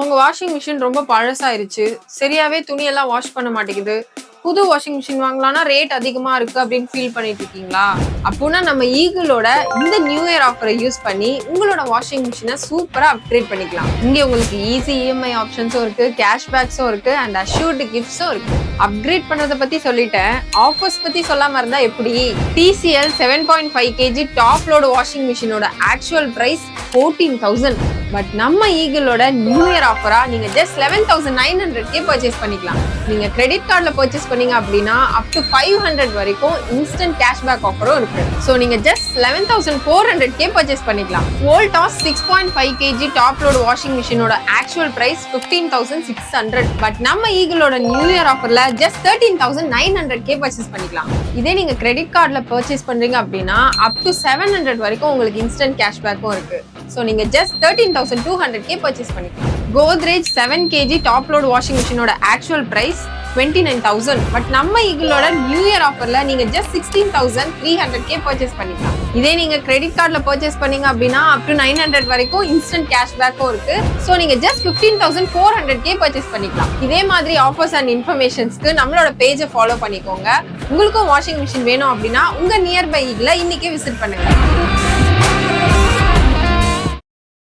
உங்க washing machine ரொம்ப பழசாயிருச்சு. சரியாவே துணியெல்லாம் வாஷ் பண்ண மாட்டேங்குது. புது வாஷிங் மிஷின் வாங்கலாம்னா ரேட் அதிகமா இருக்கு அப்படின்னு ஃபீல் பண்ணிட்டு இருக்கீங்களா? அப்போனா நம்ம ஈகிளோட இந்த நியூ இயர் ஆஃபரை யூஸ் பண்ணி உங்களோட வாஷிங் மிஷினை சூப்பரா அப்கிரேட் பண்ணிக்கலாம். இங்க உங்களுக்கு ஈஸி இஎம்ஐ ஆப்ஷன்ஸும் இருக்கு, கேஷ்பேக்ஸும் இருக்கு அண்ட் அஷ்யூர்டு கிஃப்ட்ஸும் இருக்கு. அப்கிரேட் பண்ணதை பத்தி சொல்லிட்டேன், ஆஃபர்ஸ் பத்தி சொல்லாம இருந்தா எப்படி? TCL 7.5 kg top load washing மிஷினோட ஆக்சுவல் பிரைஸ் 14,000. பட் நம்ம ஈகிளோட நியூ இயர் ஆஃபரா நீங்க ஜஸ்ட் 11,900 பர்ச்சேஸ் பண்ணிக்கலாம். நீங்க கிரெடிட் கார்டுல பர்ச்சேஸ் பண்ணீங்க அப்படின்னா அப் டு 500 வரைக்கும் இன்ஸ்டன்ட் கேஷ்பேக் ஆஃபரும் இருக்கு. சோ நீங்க ஜஸ்ட் 11,400 பர்ச்சேஸ் பண்ணிக்கலாம். Voltas 6.5 kg top load washing மிஷினோட ஆக்சுவல் பிரைஸ் 15,600. பட் நம்ம ஈகிளோட நியூ இயர் ஆஃபர்ல ஜஸ்ட் 13,900 பர்ச்சேஸ் பண்ணிக்கலாம். இதே நீங்க கிரெடிட் கார்டுல பர்ச்சேஸ் பண்றீங்க அப்படின்னா அப் டு 700 வரைக்கும் உங்களுக்கு இன்ஸ்டன்ட் கேஷ்பேக்கும் இருக்கு. சோ நீங்க ஜஸ்ட் 13,200 பர்ச்சேஸ் பண்ணிக்கலாம். Godrej 7 kg top load washing மிஷினோட ஆக்சுவல் பிரைஸ் 29,000. பட் நம்ம ஈகிளோட நியூ இயர் ஆஃபர்ல நீங்க ஜஸ்ட் 16,300 பர்ச்சேஸ் பண்ணிக்கலாம். இதே நீங்க கிரெடிட் கார்டுல பர்ச்சேஸ் பண்ணீங்க அப்படின்னா அப் டு 900 வரைக்கும் இன்ஸ்டன்ட் கேஷ்பேக்கும் இருக்கு. சோ நீங்க ஜஸ்ட் 15,400 பர்ச்சேஸ் பண்ணிக்கலாம். இதே மாதிரி ஆஃபர்ஸ் அண்ட் இன்ஃபர்மேஷன்ஸ்க்கு நம்மளோட பேஜை ஃபாலோ பண்ணிக்கோங்க. உங்களுக்கும் வாஷிங் மிஷின் வேணும் அப்படின்னா உங்க நியர்பை ஈகிள இன்னைக்கே விசிட் பண்ணுங்க.